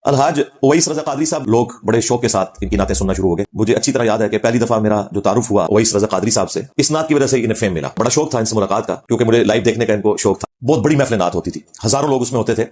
الحاج اویس رضا قادری صاحب لوگ بڑے شوق کے ساتھ ان کی نعتیں سننا شروع ہو گئے. مجھے اچھی طرح یاد ہے کہ پہلی دفعہ میرا جو تعارف ہوا اویس رضا قادری صاحب سے اس نعت کی وجہ سے انہیں فیم ملا. بڑا شوق تھا ان سے ملاقات کا کیونکہ مجھے لائیو دیکھنے کا ان کو شوق تھا. بہت بڑی محفل نعت ہوتی تھی, ہزاروں لوگ اس میں ہوتے تھے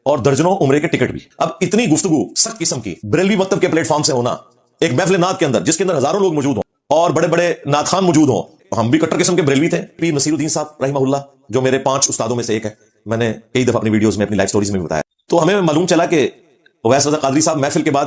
اور درجنوں عمرے کے ٹکٹ بھی. اب اتنی گفتگو سخت قسم کی بریلوی مکتب کے پلیٹ فارم سے ہونا ایک محفل نعت کے اندر جس کے اندر ہزاروں لوگ موجود ہوں اور بڑے بڑے نعت خان موجود ہوں. ہم بھی کٹر قسم کے بریلوی تھے. پیر نصیر الدین صاحب رحمہ اللہ جو میرے 5 استادوں میں سے ایک ہے, میں نے کئی دفعہ اپنی ویڈیوز میں اپنی لائف سٹوریز میں بھی بتایا. تو ہمیں معلوم چلا کہ اویس رضا قادری صاحب محفل کے بعد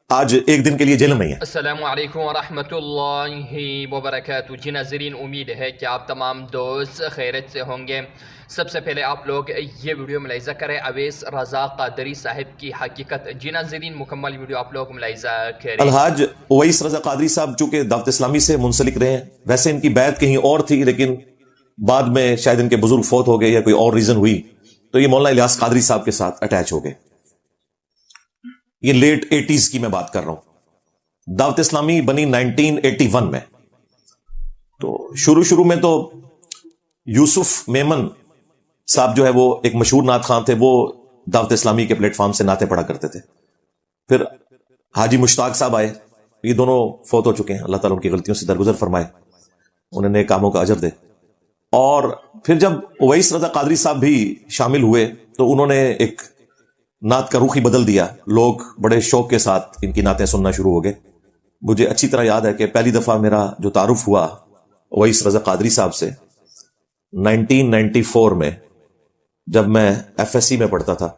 آج ایک دن کے لیے جیل میں ہی ہیں. السلام علیکم ورحمۃ اللہ وبرکاتہ. جی ناظرین, امید ہے کہ آپ تمام دوست خیریت سے ہوں گے. سب سے پہلے آپ لوگ یہ ویڈیو ملاحظہ کریں اویس رضا قادری صاحب کی حقیقت. جی ناظرین, مکمل ویڈیو آپ لوگ ملاحظہ کریں. الحاج اویس رضا قادری صاحب چونکہ دعوت اسلامی سے منسلک رہے ہیں, ویسے ان کی بیعت کہیں اور تھی لیکن بعد میں شاید ان کے بزرگ فوت ہو گئے یا کوئی اور ریزن ہوئی تو یہ مولانا الیاس قادری صاحب کے ساتھ اٹیچ ہو گئے. یہ لیٹ 80s کی میں بات کر رہا ہوں. دعوت اسلامی بنی 1981 میں. تو شروع میں تو یوسف میمن صاحب جو ہے وہ ایک مشہور نعت خان تھے, وہ دعوت اسلامی کے پلیٹ فارم سے نعتیں پڑھا کرتے تھے. پھر حاجی مشتاق صاحب آئے, یہ دونوں فوت ہو چکے ہیں, اللہ تعالیٰ ان کی غلطیوں سے درگزر فرمائے, انہیں نیک کاموں کا اجر دے. اور پھر جب اویس رضا قادری صاحب بھی شامل ہوئے تو انہوں نے ایک نعت کا رخ ہی بدل دیا. لوگ بڑے شوق کے ساتھ ان کی نعتیں سننا شروع ہو گئے. مجھے اچھی طرح یاد ہے کہ پہلی دفعہ میرا جو تعارف ہوا اویس رضا قادری صاحب سے 1994 میں, جب میں FSC میں پڑھتا تھا.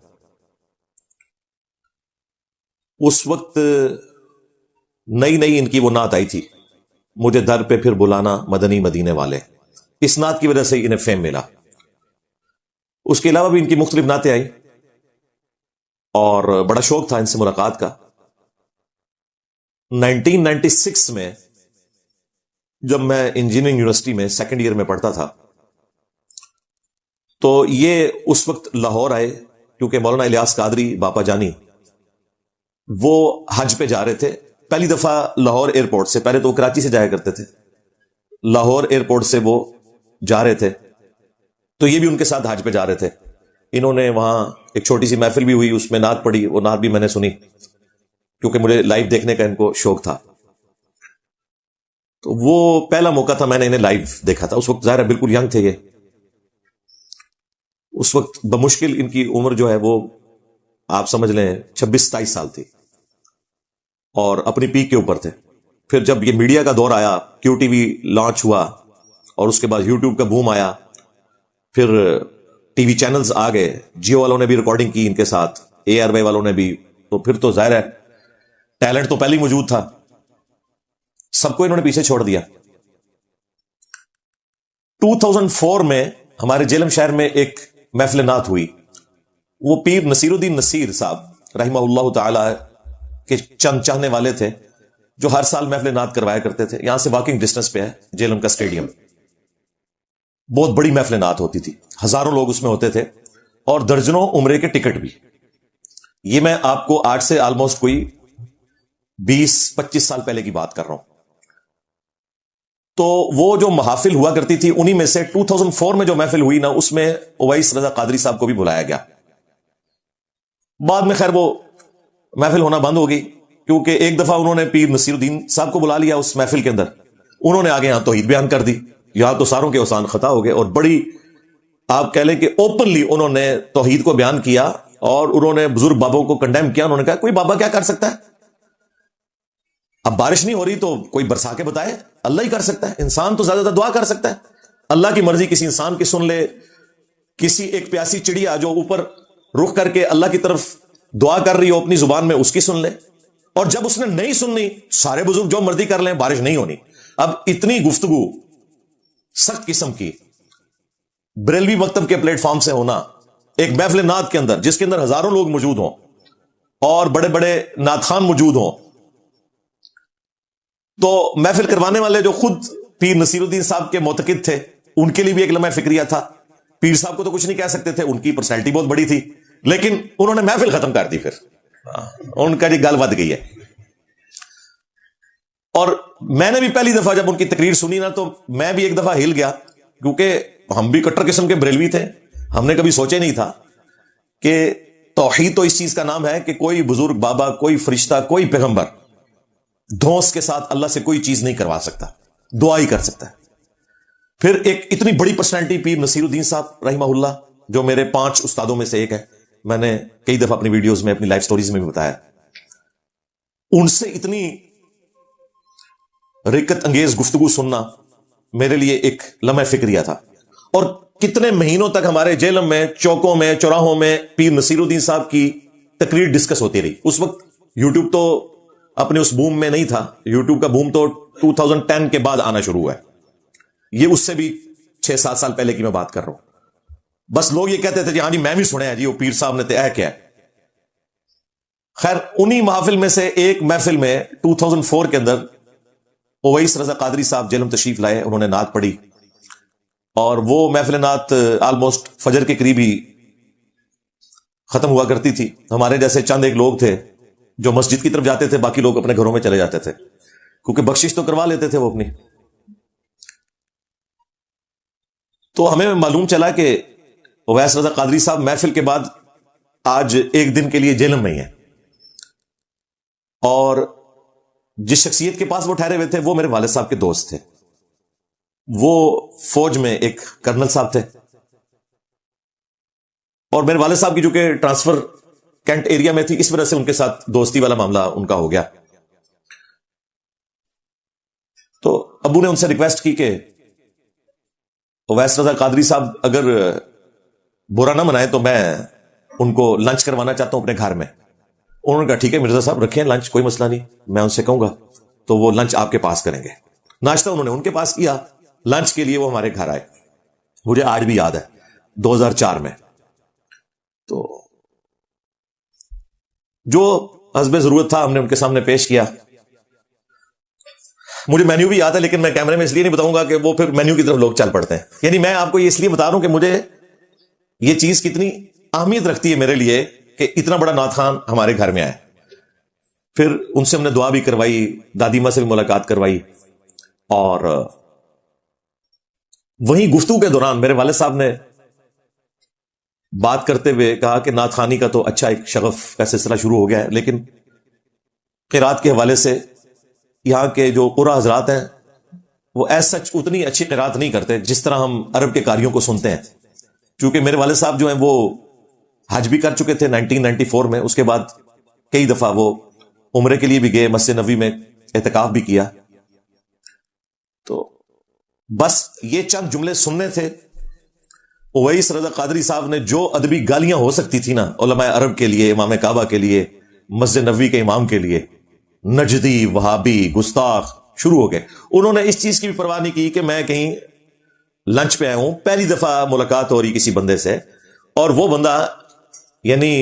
اس وقت نئی ان کی وہ نعت آئی تھی, مجھے در پہ پھر بلانا مدنی مدینے والے. اس نعت کی وجہ سے انہیں فیم ملا. اس کے علاوہ بھی ان کی مختلف نعتیں آئی اور بڑا شوق تھا ان سے ملاقات کا. 1996 میں جب میں انجینئرنگ یونیورسٹی میں سیکنڈ ایئر میں پڑھتا تھا تو یہ اس وقت لاہور آئے کیونکہ مولانا الیاس قادری باپا جانی وہ حج پہ جا رہے تھے. پہلی دفعہ لاہور ایئرپورٹ سے, پہلے تو وہ کراچی سے جایا کرتے تھے, لاہور ایئرپورٹ سے وہ جا رہے تھے تو یہ بھی ان کے ساتھ حج پہ جا رہے تھے. انہوں نے وہاں ایک چھوٹی سی محفل بھی ہوئی, اس میں نعت پڑھی, وہ نعت بھی میں نے سنی کیونکہ مجھے لائیو دیکھنے کا ان کو شوق تھا. تو وہ پہلا موقع تھا میں نے انہیں لائیو دیکھا تھا. اس وقت ظاہر ہے بالکل ینگ تھے یہ, اس وقت بمشکل ان کی عمر جو ہے وہ آپ سمجھ لیں 26-27 سال تھی اور اپنی پیک کے اوپر تھے. پھر جب یہ میڈیا کا دور آیا, QTV لانچ ہوا اور اس کے بعد YouTube کا بوم آیا, پھر ٹی وی چینلز آ گئے, جیو والوں نے بھی ریکارڈنگ کی ان کے ساتھ, ARY والوں نے بھی, تو پھر تو ظاہر ہے ٹیلنٹ تو پہلے ہی موجود تھا, سب کو انہوں نے پیچھے چھوڑ دیا. 2004 میں ہمارے جیلم شہر میں ایک محفل نعت ہوئی. وہ پیر نصیر الدین نصیر صاحب رحمہ اللہ تعالی کے چند چاہنے والے تھے جو ہر سال محفل نعت کروایا کرتے تھے. یہاں سے واکنگ ڈسٹنس پہ ہے جیلم کا اسٹیڈیم. بہت بڑی محفل نعت ہوتی تھی, ہزاروں لوگ اس میں ہوتے تھے اور درجنوں عمرے کے ٹکٹ بھی. یہ میں آپ کو آج سے آلموسٹ کوئی 20-25 سال پہلے کی بات کر رہا ہوں. تو وہ جو محافل ہوا کرتی تھی انہی میں سے 2004 میں جو محفل ہوئی نا, اس میں اویس رضا قادری صاحب کو بھی بلایا گیا. بعد میں خیر وہ محفل ہونا بند ہو گئی کیونکہ ایک دفعہ انہوں نے پیر نصیر الدین صاحب کو بلا لیا اس محفل کے اندر. انہوں نے آگے یہاں توحید بیان کر دی, یہاں تو ساروں کے اوسان خطا ہو گئے اور بڑی آپ کہہ لیں کہ اوپنلی انہوں نے توحید کو بیان کیا اور انہوں نے بزرگ بابوں کو کنڈیم کیا. انہوں نے کہا کوئی بابا کیا کر سکتا ہے, اب بارش نہیں ہو رہی تو کوئی برسا کے بتائے, اللہ ہی کر سکتا ہے. انسان تو زیادہ دعا کر سکتا ہے, اللہ کی مرضی کسی انسان کی سن لے, کسی ایک پیاسی چڑیا جو اوپر رخ کر کے اللہ کی طرف دعا کر رہی ہو اپنی زبان میں اس کی سن لے, اور جب اس نے نہیں سننی سارے بزرگ جو مرضی کر لیں بارش نہیں ہونی. اب اتنی گفتگو سخت قسم کی بریلوی مکتب کے پلیٹ فارم سے ہونا ایک محفل نعت کے اندر جس کے اندر ہزاروں لوگ موجود ہوں اور بڑے بڑے نعت خان موجود ہوں, تو محفل کروانے والے جو خود پیر نصیر الدین صاحب کے معتقد تھے ان کے لیے بھی ایک لمحہ فکریہ تھا. پیر صاحب کو تو کچھ نہیں کہہ سکتے تھے, ان کی پرسنالٹی بہت بڑی تھی, لیکن انہوں نے محفل ختم کر دی. پھر ان کا جی گل ود گئی ہے. اور میں نے بھی پہلی دفعہ جب ان کی تقریر سنی نا تو میں بھی ایک دفعہ ہل گیا کیونکہ ہم بھی کٹر قسم کے بریلوی تھے. ہم نے کبھی سوچے نہیں تھا کہ توحید تو اس چیز کا نام ہے کہ کوئی بزرگ بابا، کوئی فرشتہ، کوئی پیغمبر دھونس کے ساتھ اللہ سے کوئی چیز نہیں کروا سکتا، دعا ہی کر سکتا ہے۔ پھر ایک اتنی بڑی پرسنالٹی پیر نصیر الدین صاحب رحمہ اللہ، جو میرے 5 استادوں میں سے ایک ہے، میں نے کئی دفعہ اپنی ویڈیوز میں، اپنی لائف سٹوریز میں بھی بتایا، ان سے اتنی رکت انگیز گفتگو سننا میرے لیے ایک لمحہ فکریہ تھا۔ اور کتنے مہینوں تک ہمارے جیلم میں، چوکوں میں، چوراہوں میں پیر نصیر الدین صاحب کی تقریر ڈسکس ہوتی رہی۔ اس وقت یوٹیوب تو اپنے اس بوم میں نہیں تھا، یوٹیوب کا بوم تو 2010 کے بعد آنا شروع ہوا ہے، یہ اس سے بھی 6-7 سال پہلے کی میں بات کر رہا ہوں۔ بس لوگ یہ کہتے تھے جی ہاں جی میں بھی سنے ہیں جی وہ پیر صاحب نے طے کیا ہے۔ خیر انہی محافل میں سے ایک محفل میں 2004 کے اندر اویس رضا قادری صاحب جیلم تشریف لائے، انہوں نے نعت پڑھی، اور وہ محفل نعت آلموسٹ فجر کے قریب ہی ختم ہوا کرتی تھی۔ ہمارے جیسے چند ایک لوگ تھے جو مسجد کی طرف جاتے تھے، باقی لوگ اپنے گھروں میں چلے جاتے تھے، کیونکہ بخشش تو کروا لیتے تھے وہ اپنی۔ تو ہمیں معلوم چلا کہ اویس رضا قادری صاحب محفل کے بعد آج ایک دن کے لیے جیلم میں ہی ہیں، اور جس شخصیت کے پاس وہ ٹھہرے ہوئے تھے وہ میرے والد صاحب کے دوست تھے، وہ فوج میں ایک کرنل صاحب تھے، اور میرے والد صاحب کی جو کہ ٹرانسفر کینٹ ایریا میں تھی، اس وجہ سے ان کے ساتھ دوستی والا معاملہ ان کا ہو گیا۔ تو ابو نے ان سے ریکویسٹ کی کہ اویس رضا قادری صاحب اگر برا نہ منائے تو میں ان کو لنچ کروانا چاہتا ہوں اپنے گھر میں۔ انہوں نے کہا ٹھیک ہے مرزا صاحب رکھیں لنچ، کوئی مسئلہ نہیں، میں ان سے کہوں گا تو وہ لنچ آپ کے پاس کریں گے۔ ناشتہ انہوں نے ان کے پاس کیا، لنچ کے لیے وہ ہمارے گھر آئے، مجھے آج بھی یاد ہے 2004 میں۔ تو جو حسب ضرورت تھا ہم نے ان کے سامنے پیش کیا۔ مجھے مینیو بھی یاد ہے، لیکن میں کیمرے میں اس لیے نہیں بتاؤں گا کہ وہ پھر مینیو کی طرف لوگ چل پڑتے ہیں۔ یعنی میں آپ کو یہ اس لیے بتا رہا ہوں کہ مجھے یہ چیز کتنی اہمیت رکھتی ہے میرے لیے کہ اتنا بڑا نعت خان ہمارے گھر میں آئے۔ پھر ان سے ہم نے دعا بھی کروائی، دادی ماں سے بھی ملاقات کروائی، اور وہیں گفتگو کے دوران میرے والد صاحب نے بات کرتے ہوئے کہا کہ نعت خوانی کا تو اچھا ایک شغف کا سلسلہ شروع ہو گیا ہے، لیکن قرات کے حوالے سے یہاں کے جو قرا حضرات ہیں وہ ایز سچ اتنی اچھی قرات نہیں کرتے جس طرح ہم عرب کے قاریوں کو سنتے ہیں۔ چونکہ میرے والد صاحب جو ہیں وہ حج بھی کر چکے تھے 1994 میں، اس کے بعد کئی دفعہ وہ عمرے کے لیے بھی گئے، مسجد نبوی میں اعتکاف بھی کیا۔ تو بس یہ چند جملے سننے تھے۔ اویس رضا قادری صاحب نے جو ادبی گالیاں ہو سکتی تھی نا علماء عرب کے لیے، امام کعبہ کے لیے، مسجد نبوی کے امام کے لیے، نجدی، وہابی، گستاخ شروع ہو گئے۔ انہوں نے اس چیز کی بھی پرواہ نہیں کی کہ میں کہیں لنچ پہ آیا ہوں، پہلی دفعہ ملاقات ہو رہی کسی بندے سے، اور وہ بندہ یعنی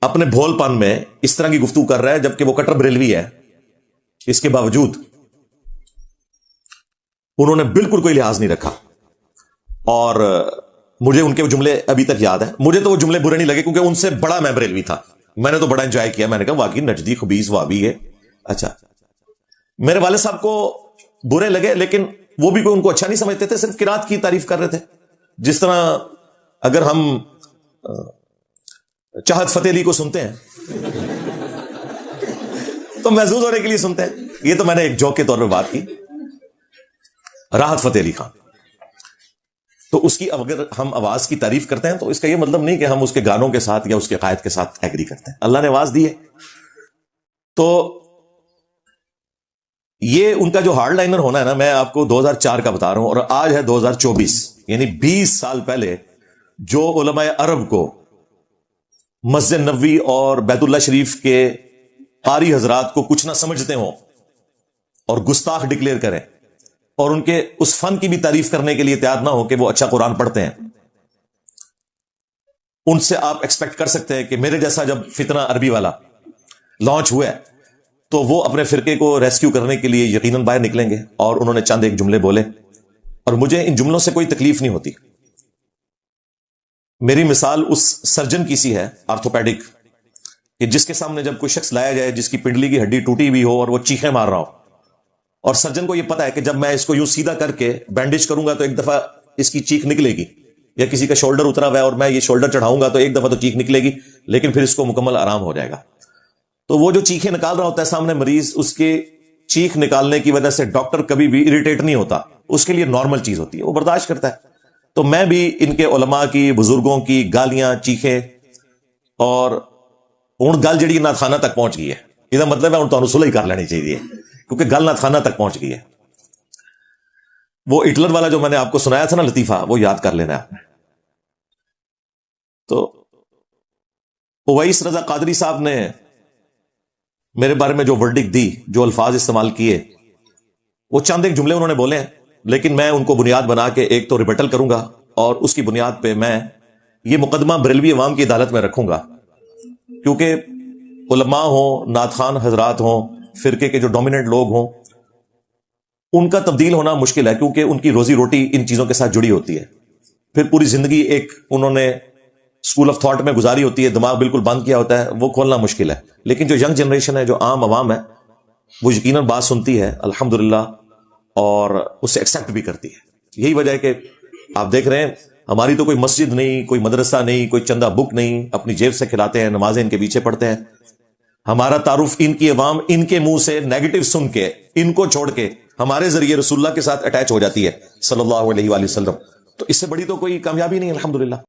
اپنے بھول پن میں اس طرح کی گفتگو کر رہا ہے جبکہ وہ کٹر بریلوی ہے۔ اس کے باوجود انہوں نے بالکل کوئی لحاظ نہیں رکھا، اور مجھے ان کے جملے ابھی تک یاد ہیں۔ مجھے تو وہ جملے برے نہیں لگے کیونکہ ان سے بڑا میں بریلوی تھا، میں نے تو بڑا انجوائے کیا۔ میں نے کہا واقعی نجدی، خبیث، وابی ہے۔ اچھا میرے والد صاحب کو برے لگے، لیکن وہ بھی کوئی ان کو اچھا نہیں سمجھتے تھے، صرف قرات کی تعریف کر رہے تھے۔ جس طرح اگر ہم چاہت فتح علی کو سنتے ہیں تو محظوظ ہونے کے لیے سنتے ہیں۔ یہ تو میں نے ایک جوک کے طور پہ بات کی۔ راحت فتح علی خان، تو اس کی اگر ہم آواز کی تعریف کرتے ہیں تو اس کا یہ مطلب نہیں کہ ہم اس کے گانوں کے ساتھ یا اس کے عقائد کے ساتھ ایگری کرتے ہیں۔ اللہ نے آواز دی ہے، تو یہ ان کا جو ہارڈ لائنر ہونا ہے نا، میں آپ کو 2004 کا بتا رہا ہوں، اور آج ہے 2024، یعنی 20 سال پہلے جو علماء عرب کو مسجد نبوی اور بیت اللہ شریف کے قاری حضرات کو کچھ نہ سمجھتے ہوں اور گستاخ ڈکلیئر کریں، اور ان کے اس فن کی بھی تعریف کرنے کے لیے تیار نہ ہو کہ وہ اچھا قرآن پڑھتے ہیں، ان سے آپ ایکسپیکٹ کر سکتے ہیں کہ میرے جیسا جب فتنہ عربی والا لانچ ہوا ہے تو وہ اپنے فرقے کو ریسکیو کرنے کے لیے یقیناً باہر نکلیں گے۔ اور انہوں نے چند ایک جملے بولے، اور مجھے ان جملوں سے کوئی تکلیف نہیں ہوتی۔ میری مثال اس سرجن کی سی ہے، آرتھوپیڈک، کہ جس کے سامنے جب کوئی شخص لایا جائے جس کی پنڈلی کی ہڈی ٹوٹی ہوئی ہو اور وہ چیخیں مار رہا ہو، اور سرجن کو یہ پتا ہے کہ جب میں اس کو یوں سیدھا کر کے بینڈیج کروں گا تو ایک دفعہ اس کی چیخ نکلے گی، یا کسی کا شولڈر اترا ہوا ہے اور میں یہ شولڈر چڑھاؤں گا تو ایک دفعہ تو چیخ نکلے گی لیکن پھر اس کو مکمل آرام ہو جائے گا. تو وہ جو چیخیں نکال رہا ہوتا ہے سامنے مریض، اس کے چیخ نکالنے کی وجہ سے ڈاکٹر کبھی بھی اریٹیٹ نہیں ہوتا، اس کے لیے نارمل چیز ہوتی ہے، وہ برداشت کرتا ہے. تو میں بھی ان کے علماء کی، بزرگوں کی گالیاں، چیخیں، اور ہن گل جڑی نہ خانہ تک پہنچ گئی ہے، یہ مطلب ہے ہن تانوں صلح کر لینی چاہیے کیونکہ گل نہ خانہ تک پہنچ گئی ہے. وہ ہٹلر والا جو میں نے آپ کو سنایا تھا نا لطیفہ، وہ یاد کر لینا ہے آپ نے. تو اویس رضا قادری صاحب نے میرے بارے میں جو ورڈکٹ دی، جو الفاظ استعمال کیے، وہ چند ایک جملے انہوں نے بولے ہیں، لیکن میں ان کو بنیاد بنا کے ایک تو ریبٹل کروں گا اور اس کی بنیاد پہ میں یہ مقدمہ بریلوی عوام کی عدالت میں رکھوں گا. کیونکہ علماء ہوں، نعت خوان حضرات ہوں، فرقے کے جو ڈومیننٹ لوگ ہوں، ان کا تبدیل ہونا مشکل ہے کیونکہ ان کی روزی روٹی ان چیزوں کے ساتھ جڑی ہوتی ہے. پھر پوری زندگی ایک انہوں نے اسکول آف تھاٹ میں گزاری ہوتی ہے، دماغ بالکل بند کیا ہوتا ہے، وہ کھولنا مشکل ہے. لیکن جو ینگ جنریشن ہے، جو عام عوام ہے، وہ یقیناً بات سنتی ہے الحمدللہ اور اسے ایکسیپٹ بھی کرتی ہے. یہی وجہ ہے کہ آپ دیکھ رہے ہیں ہماری تو کوئی مسجد نہیں، کوئی مدرسہ نہیں، کوئی چندہ بک نہیں، اپنی جیب سے کھلاتے ہیں، نمازیں ان کے پیچھے پڑھتے ہیں. ہمارا تعارف ان کی عوام ان کے منہ سے نیگیٹو سن کے، ان کو چھوڑ کے ہمارے ذریعے رسول اللہ کے ساتھ اٹیچ ہو جاتی ہے صلی اللہ علیہ وآلہ وسلم. تو اس سے بڑی تو کوئی کامیابی نہیں الحمدللہ.